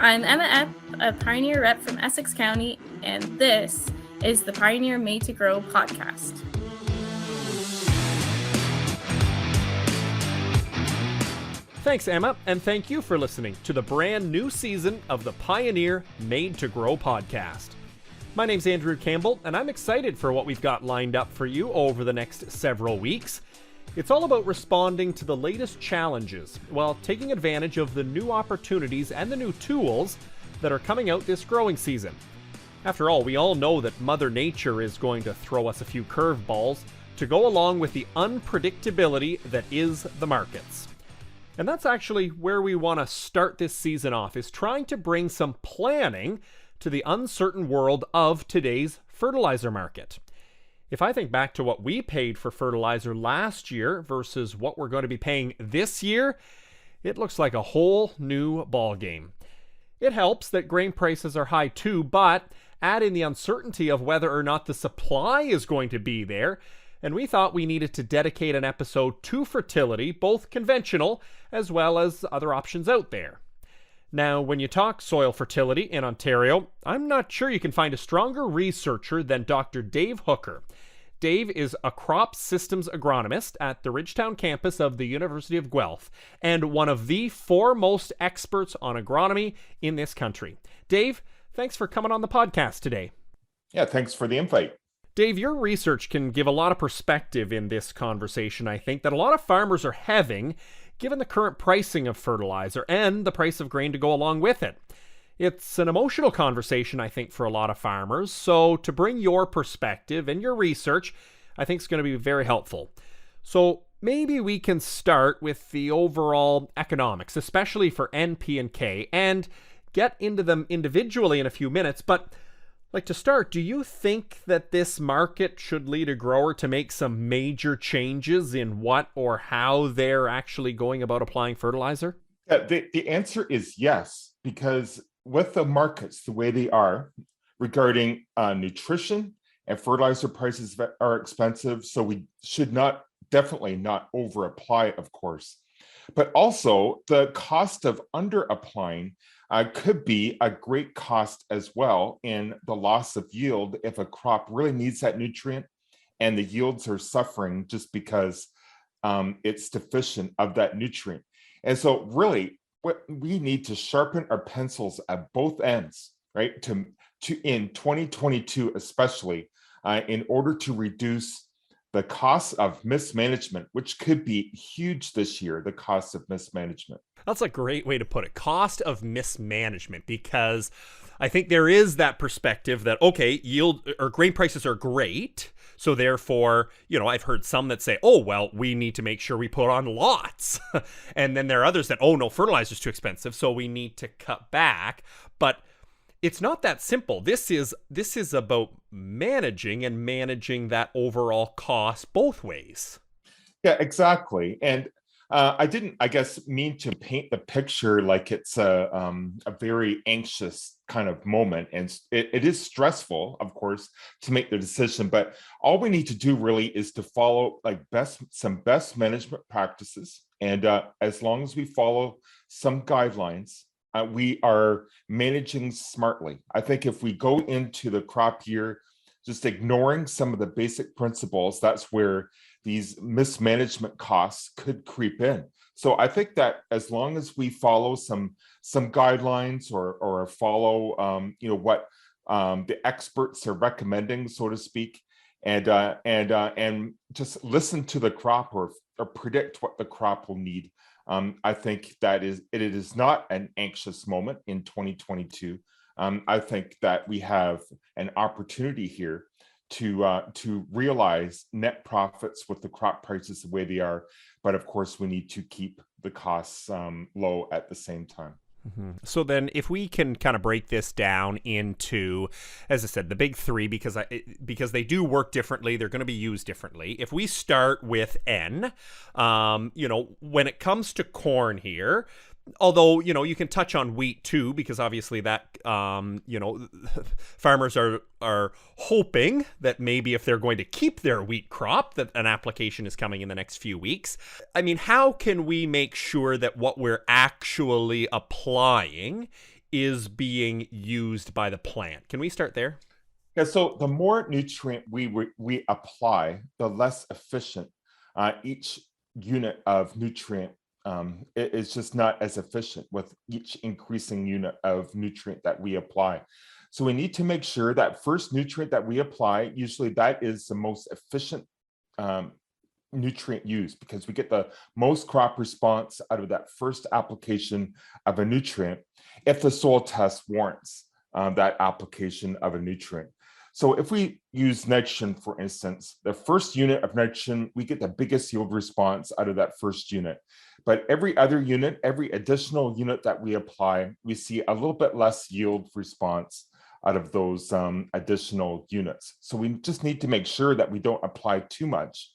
I'm Emma Epp, a Pioneer rep from Essex County, and this is the Pioneer Made to Grow podcast. Thanks, Emma, and thank you for listening to the brand new season of the Pioneer Made to Grow podcast. My name's Andrew Campbell, and I'm excited for what we've got lined up for you over the next several weeks. It's all about responding to the latest challenges while taking advantage of the new opportunities and the new tools that are coming out this growing season. After all, we all know that Mother Nature is going to throw us a few curveballs to go along with the unpredictability that is the markets. And that's actually where we want to start this season off, is trying to bring some planning to the uncertain world of today's fertilizer market. If I think back to what we paid for fertilizer last year versus what we're going to be paying this year, it looks like a whole new ballgame. It helps that grain prices are high too, but add in the uncertainty of whether or not the supply is going to be there, and we thought we needed to dedicate an episode to fertility, both conventional as well as other options out there. Now, when you talk soil fertility in Ontario, I'm not sure you can find a stronger researcher than Dr. Dave Hooker. Dave is a crop systems agronomist at the Ridgetown campus of the University of Guelph and one of the foremost experts on agronomy in this country. Dave, thanks for coming on the podcast today. Yeah, thanks for the invite. Dave, your research can give a lot of perspective in this conversation, I think, that a lot of farmers are having, given the current pricing of fertilizer and the price of grain to go along with it. It's an emotional conversation, I think, for a lot of farmers, so to bring your perspective and your research, I think is going to be very helpful. So maybe we can start with the overall economics, especially for N, P, and K, and get into them individually in a few minutes, but like to start, do you think that this market should lead a grower to make some major changes in what or how they're actually going about applying fertilizer? The answer is yes, because with the markets the way they are regarding nutrition and fertilizer prices that are expensive, so we should definitely not over apply, of course. But also the cost of under applying could be a great cost as well in the loss of yield if a crop really needs that nutrient and the yields are suffering just because it's deficient of that nutrient. And so really what we need to sharpen our pencils at both ends, right? To in 2022 especially, in order to reduce the cost of mismanagement, which could be huge this year, the cost of mismanagement. That's a great way to put it. Cost of mismanagement, because I think there is that perspective that, okay, yield or grain prices are great. So therefore, I've heard some that say, oh, well, we need to make sure we put on lots. And then there are others that, oh, no, fertilizer's too expensive, so we need to cut back. But it's not that simple. This is about managing that overall cost both ways. Yeah, exactly. And I didn't, I guess, mean to paint the picture like it's a very anxious kind of moment. And it is stressful, of course, to make the decision. But all we need to do really is to follow some best management practices. And as long as we follow some guidelines, we are managing smartly. I think if we go into the crop year just ignoring some of the basic principles, that's where these mismanagement costs could creep in. So I think that as long as we follow some guidelines or follow what the experts are recommending, so to speak, and just listen to the crop or predict what the crop will need. I think that it is not an anxious moment in 2022. I think that we have an opportunity here to realize net profits with the crop prices the way they are. But of course, we need to keep the costs low at the same time. Mm-hmm. So then if we can kind of break this down into, as I said, the big three, because they do work differently, they're going to be used differently. If we start with N, when it comes to corn here, although, you can touch on wheat too, because obviously that, farmers are hoping that maybe if they're going to keep their wheat crop, that an application is coming in the next few weeks. I mean, how can we make sure that what we're actually applying is being used by the plant. Can we start there? Yeah, so the more nutrient we apply, the less efficient each unit of nutrient it is just not as efficient with each increasing unit of nutrient that we apply. So we need to make sure that first nutrient that we apply, usually that is the most efficient um, nutrient use because we get the most crop response out of that first application of a nutrient if the soil test warrants that application of a nutrient. So if we use nitrogen, for instance, the first unit of nitrogen, we get the biggest yield response out of that first unit. But every other unit, every additional unit that we apply, we see a little bit less yield response out of those additional units. So we just need to make sure that we don't apply too much.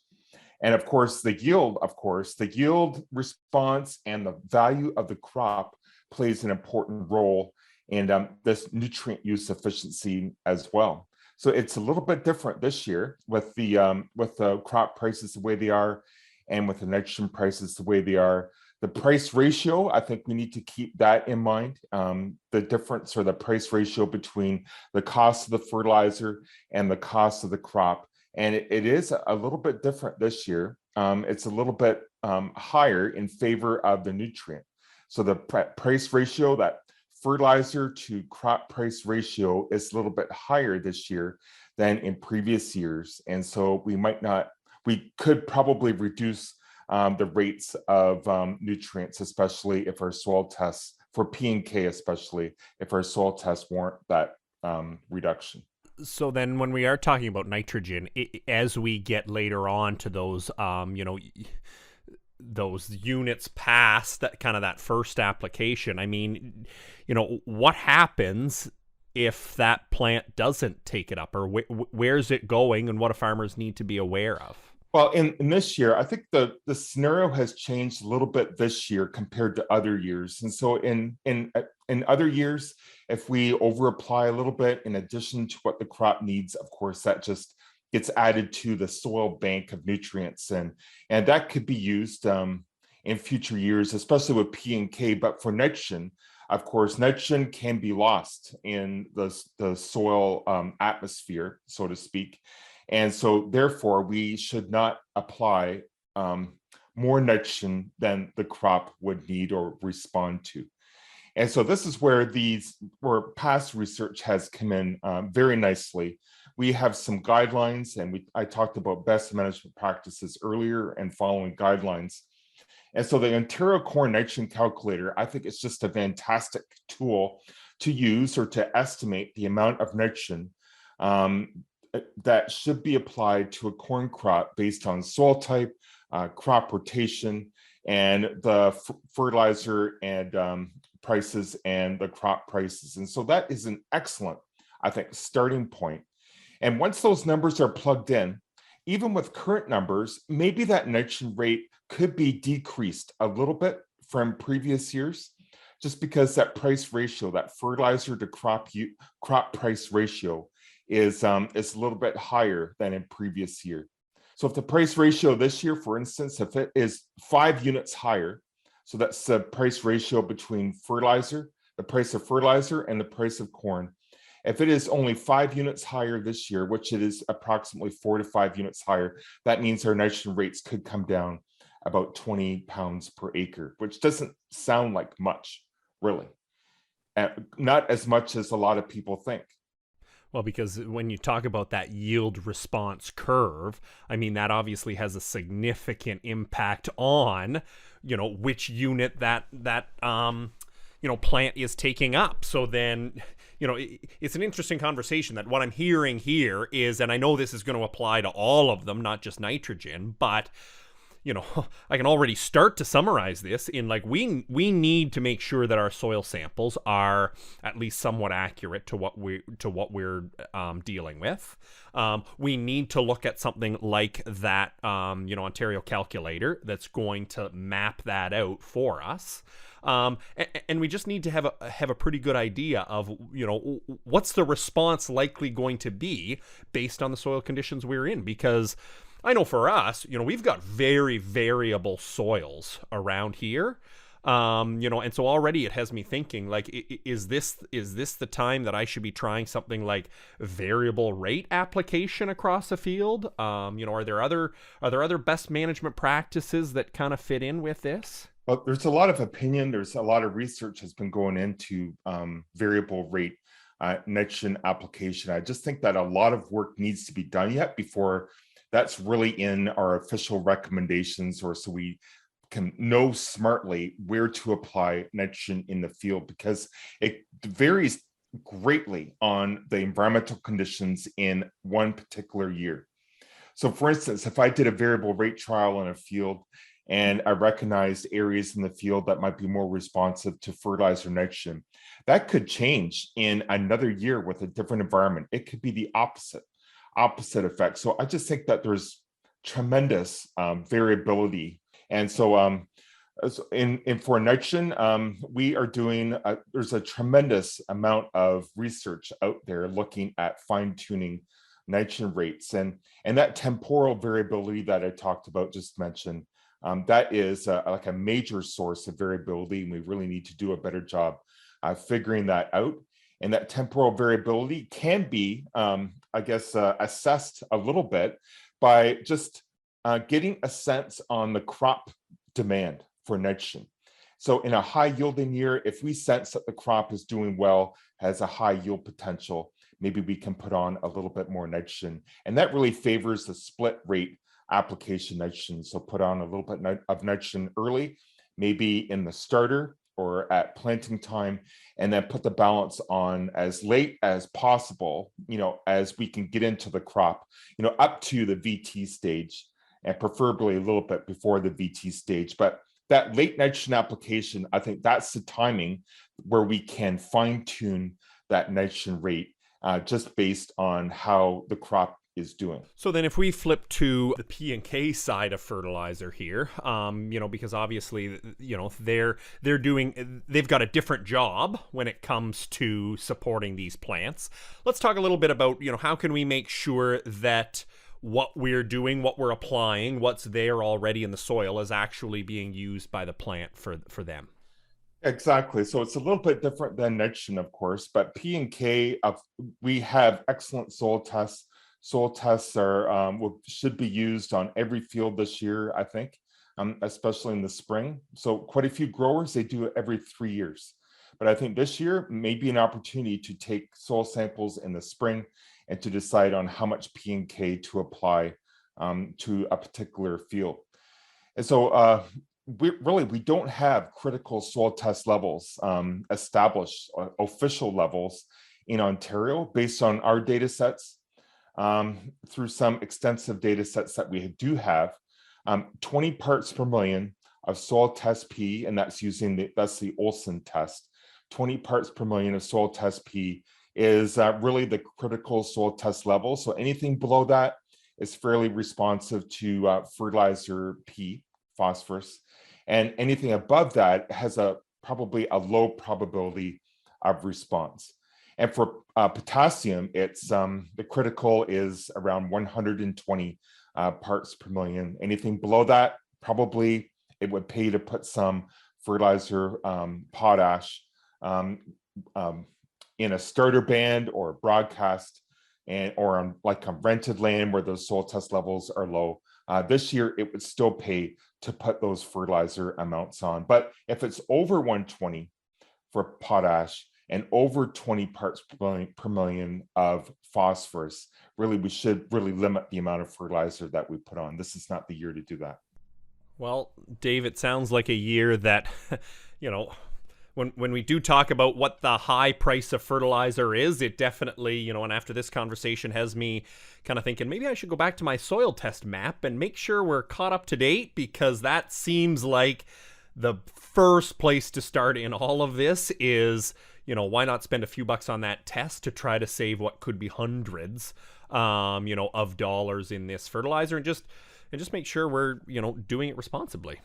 And of course, the yield response and the value of the crop plays an important role in this nutrient use efficiency as well. So it's a little bit different this year with the crop prices the way they are, and with the nitrogen prices the way they are. The price ratio, I think we need to keep that in mind. The difference or the price ratio between the cost of the fertilizer and the cost of the crop. And it is a little bit different this year. It's a little bit higher in favor of the nutrient. So the price ratio, that fertilizer to crop price ratio, is a little bit higher this year than in previous years. And so we could probably reduce the rates of nutrients, especially if our soil tests, for P and K especially, if our soil tests warrant that reduction. So then when we are talking about nitrogen, as we get later on to those, those units past that first application, I mean, what happens if that plant doesn't take it up, or where's it going, and what do farmers need to be aware of? Well, in this year, I think the scenario has changed a little bit this year compared to other years. And so in other years, if we over apply a little bit in addition to what the crop needs, of course, that just gets added to the soil bank of nutrients, and that could be used in future years, especially with P and K. But for nitrogen, of course, nitrogen can be lost in the soil atmosphere, so to speak. And so therefore, we should not apply more nitrogen than the crop would need or respond to. And so this is where past research has come in very nicely. We have some guidelines, and I talked about best management practices earlier and following guidelines. And so the Ontario Corn Nitrogen Calculator, I think it's just a fantastic tool to use or to estimate the amount of nitrogen that should be applied to a corn crop based on soil type, crop rotation, and the fertilizer and prices and the crop prices. And so that is an excellent, I think, starting point. And once those numbers are plugged in, even with current numbers, maybe that nitrogen rate could be decreased a little bit from previous years, just because that price ratio, that fertilizer to crop price ratio, is a little bit higher than in previous year. So if the price ratio this year, for instance, if it is 5 units higher, so that's the price ratio between fertilizer, the price of fertilizer and the price of corn. If it is only 5 units higher this year, which it is approximately 4 to 5 units higher, that means our nitrogen rates could come down about 20 pounds per acre, which doesn't sound like much, really. Not as much as a lot of people think. Well, because when you talk about that yield response curve, I mean, that obviously has a significant impact on, which unit that plant is taking up. So then, it's an interesting conversation that what I'm hearing here is, and I know this is going to apply to all of them, not just nitrogen, but I can already start to summarize this in we need to make sure that our soil samples are at least somewhat accurate to what we're dealing with. We need to look at something like that Ontario calculator that's going to map that out for us. And we just need to have a pretty good idea of what's the response likely going to be based on the soil conditions we're in, because I know for us, we've got very variable soils around here. And so already it has me thinking, like, is this the time that I should be trying something like variable rate application across a field? Are there other best management practices that kind of fit in with this? Well, there's a lot of opinion. There's a lot of research has been going into variable rate nitrogen application. I just think that a lot of work needs to be done yet before that's really in our official recommendations, or so we can know smartly where to apply nitrogen in the field, because it varies greatly on the environmental conditions in one particular year. So for instance, if I did a variable rate trial in a field and I recognized areas in the field that might be more responsive to fertilizer nitrogen, that could change in another year with a different environment. It could be the opposite effect. So I just think that there's tremendous variability. And so for nitrogen, we are doing, there's a tremendous amount of research out there looking at fine tuning nitrogen rates, and that temporal variability that I talked about, just mentioned, that is like a major source of variability, and we really need to do a better job figuring that out. And that temporal variability can be, assessed a little bit by just getting a sense on the crop demand for nitrogen. So in a high yielding year, if we sense that the crop is doing well, has a high yield potential, maybe we can put on a little bit more nitrogen. And that really favors the split rate application nitrogen. So put on a little bit of nitrogen early, maybe in the starter or at planting time, and then put the balance on as late as possible, as we can get into the crop, up to the VT stage, and preferably a little bit before the VT stage. But that late nitrogen application, I think that's the timing where we can fine tune that nitrogen rate just based on how the crop is doing. So then if we flip to the P and K side of fertilizer here, because obviously, they've got a different job when it comes to supporting these plants. Let's talk a little bit about, how can we make sure that what we're doing, what we're applying, what's there already in the soil is actually being used by the plant for them. Exactly. So it's a little bit different than nitrogen, of course, but P and K, we have excellent soil tests. Soil tests should be used on every field this year, I think, especially in the spring. So quite a few growers, they do it every 3 years. But I think this year may be an opportunity to take soil samples in the spring and to decide on how much P and K to apply to a particular field. And so we don't have critical soil test levels established, official levels in Ontario based on our data sets. Through some extensive data sets that we do have, 20 parts per million of soil test P, and that's the Olsen test. 20 parts per million of soil test P is really the critical soil test level. So anything below that is fairly responsive to fertilizer P, phosphorus, and anything above that has probably a low probability of response. And for potassium, it's the critical is around 120 parts per million. Anything below that, probably it would pay to put some fertilizer potash in a starter band or broadcast, or on rented land where those soil test levels are low. This year, it would still pay to put those fertilizer amounts on. But if it's over 120 for potash and over 20 parts per million of phosphorus, really, we should really limit the amount of fertilizer that we put on. This is not the year to do that. Well, Dave, it sounds like a year that, when we do talk about what the high price of fertilizer is, it definitely, and after this conversation has me kind of thinking maybe I should go back to my soil test map and make sure we're caught up to date, because that seems like the first place to start in all of this is, why not spend a few bucks on that test to try to save what could be hundreds, of dollars in this fertilizer, and just make sure we're, doing it responsibly.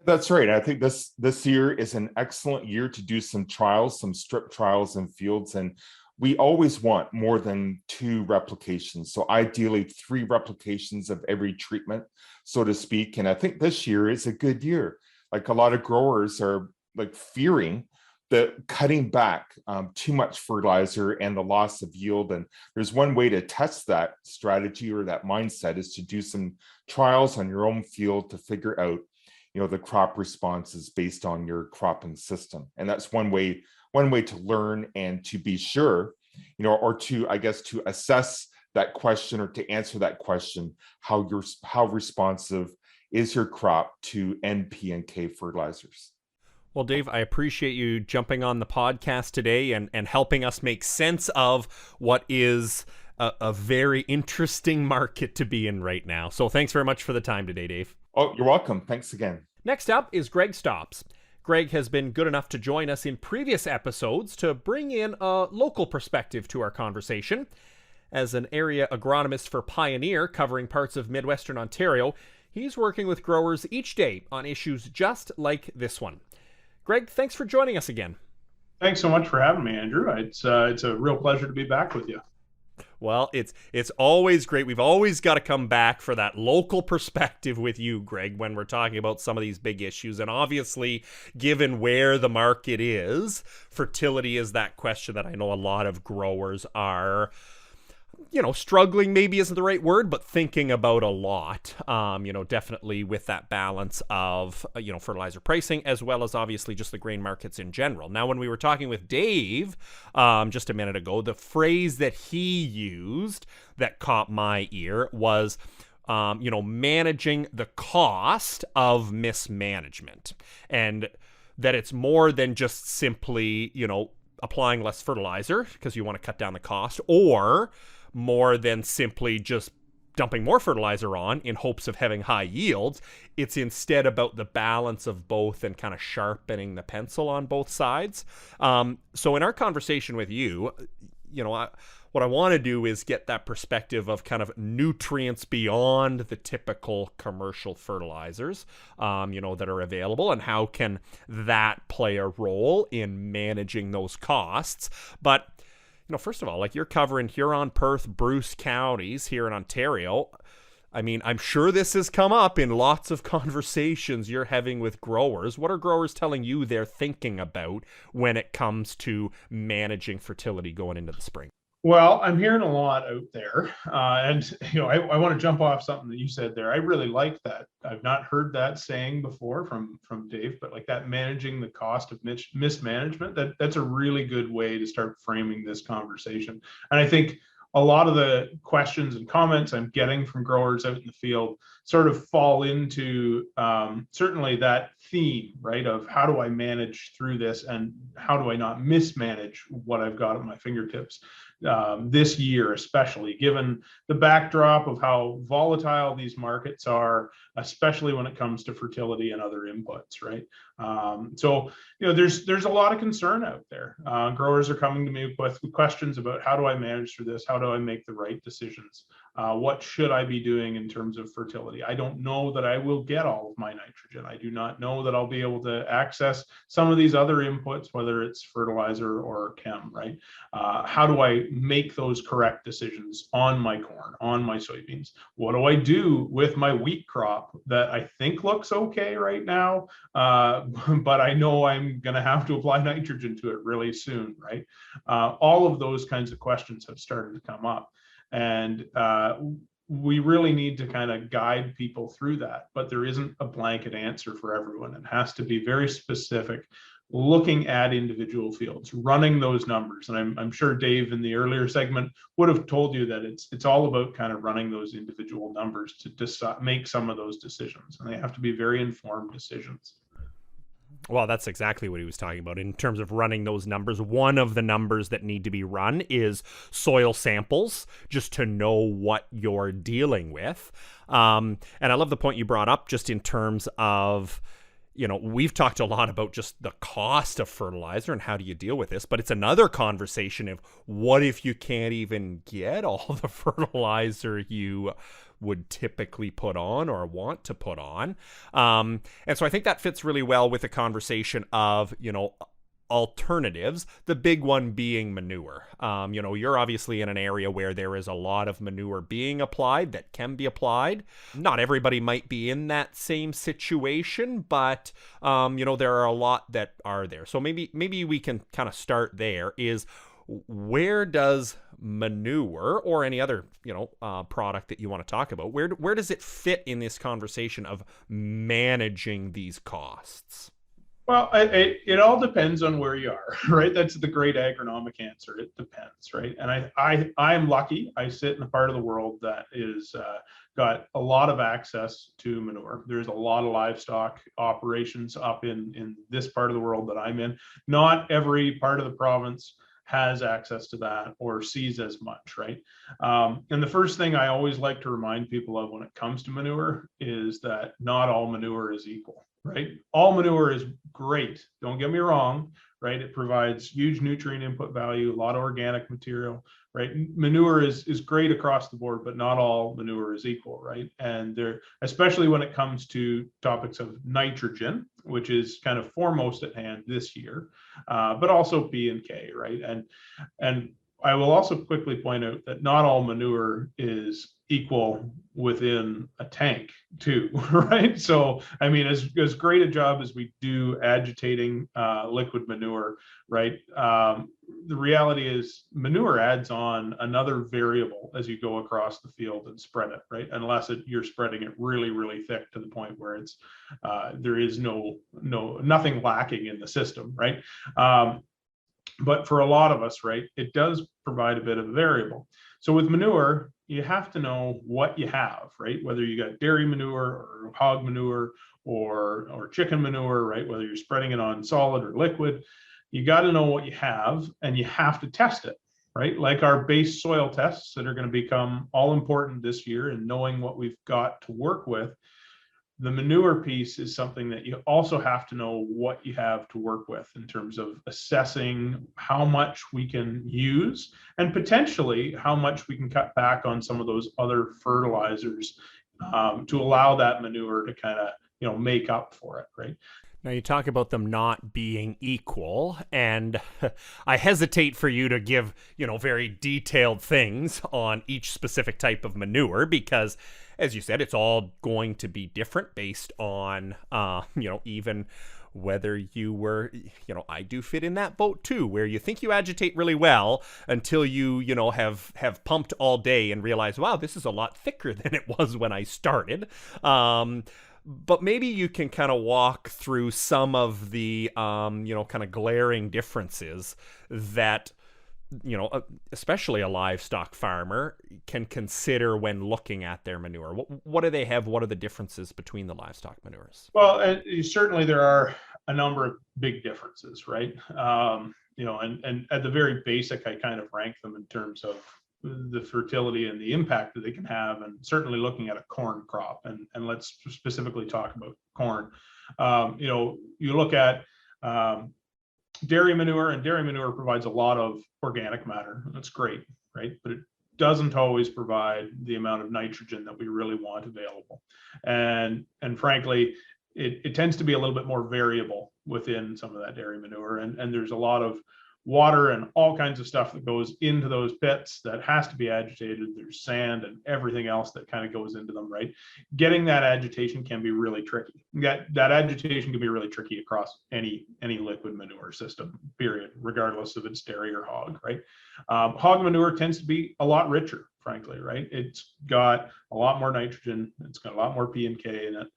That's right. I think this year is an excellent year to do some trials, some strip trials in fields. And we always want more than 2 replications. So ideally 3 replications of every treatment, so to speak. And I think this year is a good year like a lot of growers are like fearing the cutting back too much fertilizer and the loss of yield. And there's one way to test that strategy or that mindset is to do some trials on your own field to figure out, the crop responses based on your cropping system. And that's one way to learn and to be sure, or to, I guess, to assess that question or to answer that question, how responsive is your crop to NP and K fertilizers. Well, Dave, I appreciate you jumping on the podcast today and helping us make sense of what is a very interesting market to be in right now. So thanks very much for the time today, Dave. Oh, you're welcome. Thanks again. Next up is Greg Stops. Greg has been good enough to join us in previous episodes to bring in a local perspective to our conversation. As an area agronomist for Pioneer covering parts of Midwestern Ontario, he's working with growers each day on issues just like this one. Greg, thanks for joining us again. Thanks so much for having me, Andrew. It's a real pleasure to be back with you. Well, it's always great. We've always got to come back for that local perspective with you, Greg, when we're talking about some of these big issues. And obviously, given where the market is, fertility is that question that I know a lot of growers are, struggling maybe isn't the right word, but thinking about a lot, definitely with that balance of, fertilizer pricing, as well as obviously just the grain markets in general. Now, when we were talking with Dave just a minute ago, the phrase that he used that caught my ear was, managing the cost of mismanagement, and that it's more than just simply, applying less fertilizer because you want to cut down the cost, or more than simply just dumping more fertilizer on in hopes of having high yields. It's instead about the balance of both and kind of sharpening the pencil on both sides. So in our conversation with you, what I want to do is get that perspective of kind of nutrients beyond the typical commercial fertilizers, that are available, and how can that play a role in managing those costs. But first of all, like, you're covering Huron, Perth, Bruce counties here in Ontario. I mean, I'm sure this has come up in lots of conversations you're having with growers. What are growers telling you they're thinking about when it comes to managing fertility going into the spring? Well, I'm hearing a lot out there. And I want to jump off something that you said there. I really like that. I've not heard that saying before from Dave, but like that, managing the cost of mismanagement, that's a really good way to start framing this conversation. And I think a lot of the questions and comments I'm getting from growers out in the field sort of fall into certainly that theme, right, of how do I manage through this and how do I not mismanage what I've got at my fingertips this year, especially given the backdrop of how volatile these markets are, especially when it comes to fertility and other inputs, right? So there's a lot of concern out there. Growers are coming to me with questions about how do I manage through this? How do I make the right decisions? What should I be doing in terms of fertility? I don't know that I will get all of my nitrogen. I do not know that I'll be able to access some of these other inputs, whether it's fertilizer or chem, right? How do I make those correct decisions on my corn, on my soybeans? What do I do with my wheat crop that I think looks okay right now, but I know I'm going to have to apply nitrogen to it really soon, right? All of those kinds of questions have started to come up. And we really need to kind of guide people through that, but there isn't a blanket answer for everyone. It has to be very specific, looking at individual fields, running those numbers. And I'm sure Dave in the earlier segment would have told you that it's all about kind of running those individual numbers to decide, make some of those decisions, and they have to be very informed decisions. Well, that's exactly what he was talking about in terms of running those numbers. One of the numbers that need to be run is soil samples, just to know what you're dealing with. And I love the point you brought up just in terms of, we've talked a lot about just the cost of fertilizer and how do you deal with this, but it's another conversation of what if you can't even get all the fertilizer you would typically put on or want to put on. And so I think that fits really well with the conversation of, alternatives, the big one being manure. You're obviously in an area where there is a lot of manure being applied that can be applied. Not everybody might be in that same situation, but there are a lot that are there. So maybe we can kind of start there. Is where does manure or any other product that you want to talk about, where does it fit in this conversation of managing these costs? Well, it all depends on where you are, right? That's the great agronomic answer. It depends, right? And I'm lucky. I sit in a part of the world that is got a lot of access to manure. There's a lot of livestock operations up in this part of the world that I'm in. Not every part of the province has access to that or sees as much, right? And the first thing I always like to remind people of when it comes to manure is that not all manure is equal, right? All manure is great, don't get me wrong, right? It provides huge nutrient input value, a lot of organic material, right? Manure is great across the board, but not all manure is equal, right? And there, especially when it comes to topics of nitrogen, which is kind of foremost at hand this year, but also P and K, right? And I will also quickly point out that not all manure is equal within a tank too, right? So, I mean, as great a job as we do agitating liquid manure, right? The reality is manure adds on another variable as you go across the field and spread it, right? Unless you're spreading it really, really thick to the point where it's there is nothing lacking in the system, right? But for a lot of us, right, it does provide a bit of a variable. So with manure, you have to know what you have, right? Whether you got dairy manure or hog manure or chicken manure, right? Whether you're spreading it on solid or liquid, you got to know what you have and you have to test it, right? Like our base soil tests that are going to become all important this year and knowing what we've got to work with. The manure piece is something that you also have to know what you have to work with in terms of assessing how much we can use and potentially how much we can cut back on some of those other fertilizers to allow that manure to kind of, make up for it, right? Now, you talk about them not being equal, and I hesitate for you to give, very detailed things on each specific type of manure because, as you said, it's all going to be different based on, even whether you were, I do fit in that boat too, where you think you agitate really well until you, have pumped all day and realize, wow, this is a lot thicker than it was when I started. But maybe you can kind of walk through some of the, kind of glaring differences that, especially a livestock farmer can consider when looking at their manure. What do they have? What are the differences between the livestock manures? Well, certainly there are a number of big differences, right? And at the very basic, I kind of rank them in terms of the fertility and the impact that they can have, and certainly looking at a corn crop, and let's specifically talk about corn. You look at dairy manure, and dairy manure provides a lot of organic matter. That's great, right? But it doesn't always provide the amount of nitrogen that we really want available, and frankly, it tends to be a little bit more variable within some of that dairy manure, and there's a lot of water and all kinds of stuff that goes into those pits that has to be agitated. There's sand and everything else that kind of goes into them, right? Getting that agitation can be really tricky. That agitation can be really tricky across any liquid manure system, period, regardless if it's dairy or hog, right? Hog manure tends to be a lot richer, frankly, right? It's got a lot more nitrogen. It's got a lot more P and K in it.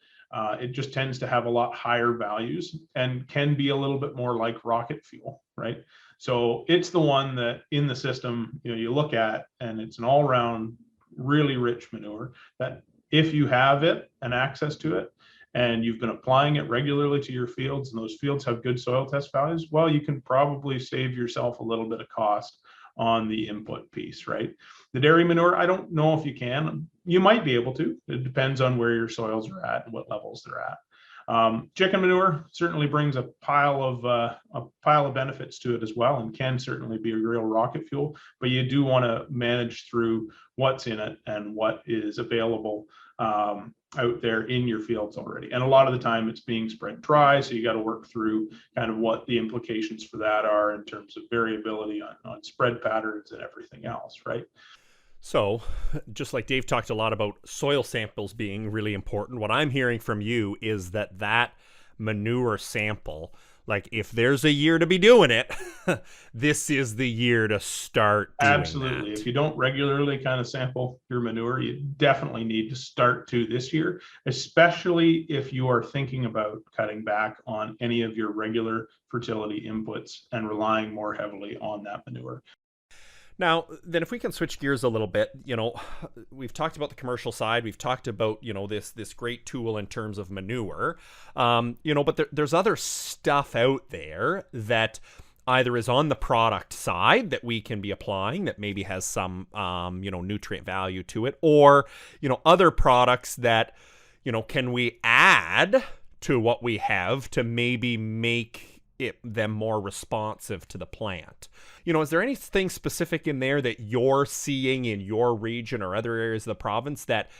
It just tends to have a lot higher values and can be a little bit more like rocket fuel, right? So it's the one that in the system, you look at, and it's an all-around really rich manure that if you have it and access to it, and you've been applying it regularly to your fields, and those fields have good soil test values, well, you can probably save yourself a little bit of cost on the input piece, right? The dairy manure, I don't know if you can. You might be able to. It depends on where your soils are at and what levels they're at. Chicken manure certainly brings a pile of benefits to it as well, and can certainly be a real rocket fuel. But you do want to manage through what's in it and what is available out there in your fields already. And a lot of the time it's being spread dry. So you got to work through kind of what the implications for that are in terms of variability on spread patterns and everything else, right? So, just like Dave talked a lot about soil samples being really important, what I'm hearing from you is that manure sample, like if there's a year to be doing it, this is the year to start doing Absolutely. that. If you don't regularly kind of sample your manure, you definitely need to start to this year, especially if you are thinking about cutting back on any of your regular fertility inputs and relying more heavily on that manure. Now, then if we can switch gears a little bit, we've talked about the commercial side. We've talked about, this great tool in terms of manure, but there's other stuff out there that either is on the product side that we can be applying that maybe has some, nutrient value to it, or, other products that, can we add to what we have to maybe make them more responsive to the plant. Is there anything specific in there that you're seeing in your region or other areas of the province that,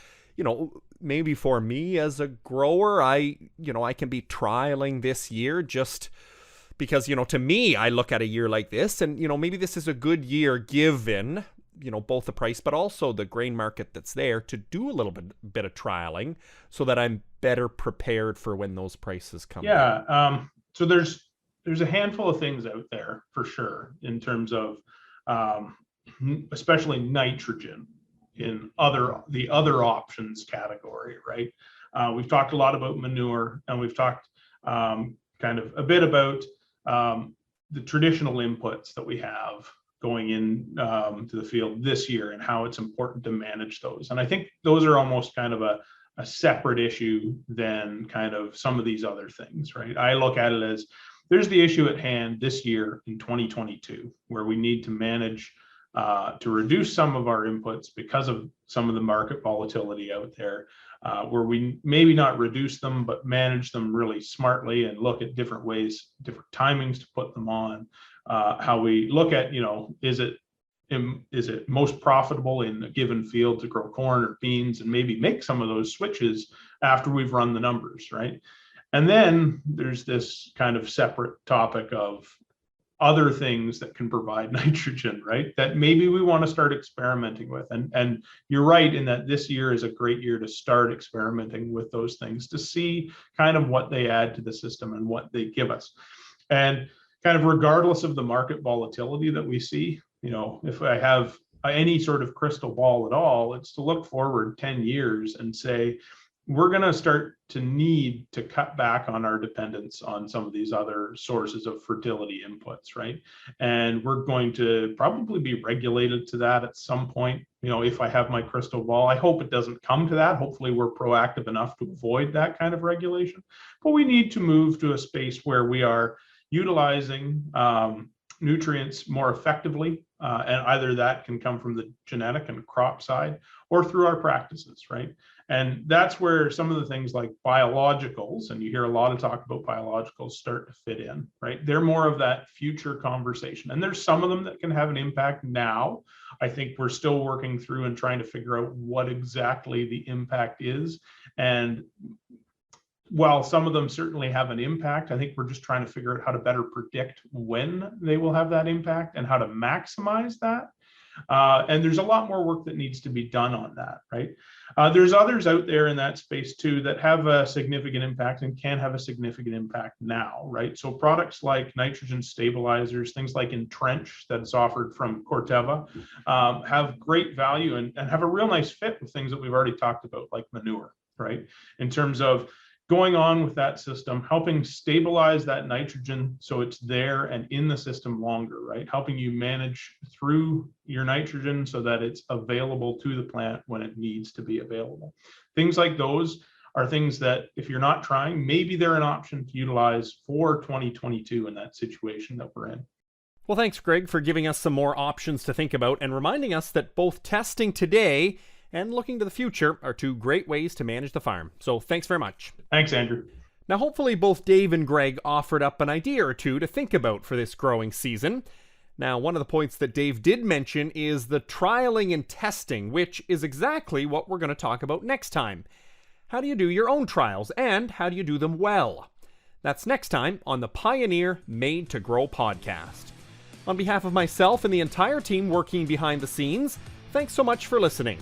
maybe for me as a grower, I can be trialing this year just because, to me, I look at a year like this and, maybe this is a good year given, both the price, but also the grain market that's there to do a little bit of trialing so that I'm better prepared for when those prices come. Yeah. So there's a handful of things out there for sure in terms of especially nitrogen in the other options category, right? We've talked a lot about manure, and we've talked kind of a bit about the traditional inputs that we have going in to the field this year and how it's important to manage those. And I think those are almost kind of a separate issue than kind of some of these other things, right? I look at it as there's the issue at hand this year in 2022, where we need to manage to reduce some of our inputs because of some of the market volatility out there, where we maybe not reduce them, but manage them really smartly and look at different ways, different timings to put them on, how we look at, is it most profitable in a given field to grow corn or beans, and maybe make some of those switches after we've run the numbers, right? And then there's this kind of separate topic of other things that can provide nitrogen, right? That maybe we want to start experimenting with. And you're right in that this year is a great year to start experimenting with those things, to see kind of what they add to the system and what they give us. And kind of regardless of the market volatility that we see, if I have any sort of crystal ball at all, it's to look forward 10 years and say, we're going to start to need to cut back on our dependence on some of these other sources of fertility inputs, right? And we're going to probably be regulated to that at some point. If I have my crystal ball, I hope it doesn't come to that. Hopefully we're proactive enough to avoid that kind of regulation, but we need to move to a space where we are utilizing nutrients more effectively. And either that can come from the genetic and crop side or through our practices, right? And that's where some of the things like biologicals, and you hear a lot of talk about biologicals, start to fit in, right? They're more of that future conversation. And there's some of them that can have an impact now. I think we're still working through and trying to figure out what exactly the impact is. And while some of them certainly have an impact, I think we're just trying to figure out how to better predict when they will have that impact and how to maximize that. And there's a lot more work that needs to be done on that, right? There's others out there in that space too that have a significant impact and can have a significant impact now, right? So products like nitrogen stabilizers, things like Entrench that's offered from Corteva, have great value and have a real nice fit with things that we've already talked about, like manure, right? In terms of going on with that system, helping stabilize that nitrogen so it's there and in the system longer, right? Helping you manage through your nitrogen so that it's available to the plant when it needs to be available. Things like those are things that if you're not trying, maybe they're an option to utilize for 2022 in that situation that we're in. Well, thanks, Greg, for giving us some more options to think about and reminding us that both testing today and looking to the future are two great ways to manage the farm. So thanks very much. Thanks, Andrew. Now, hopefully both Dave and Greg offered up an idea or two to think about for this growing season. Now, one of the points that Dave did mention is the trialing and testing, which is exactly what we're going to talk about next time. How do you do your own trials, and how do you do them well? That's next time on the Pioneer Made to Grow podcast. On behalf of myself and the entire team working behind the scenes, thanks so much for listening.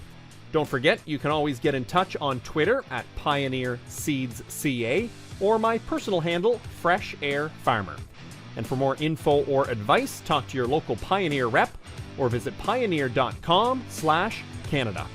Don't forget, you can always get in touch on Twitter at Pioneer Seeds CA or my personal handle, Fresh Air Farmer. And for more info or advice, talk to your local Pioneer rep or visit pioneer.com/Canada.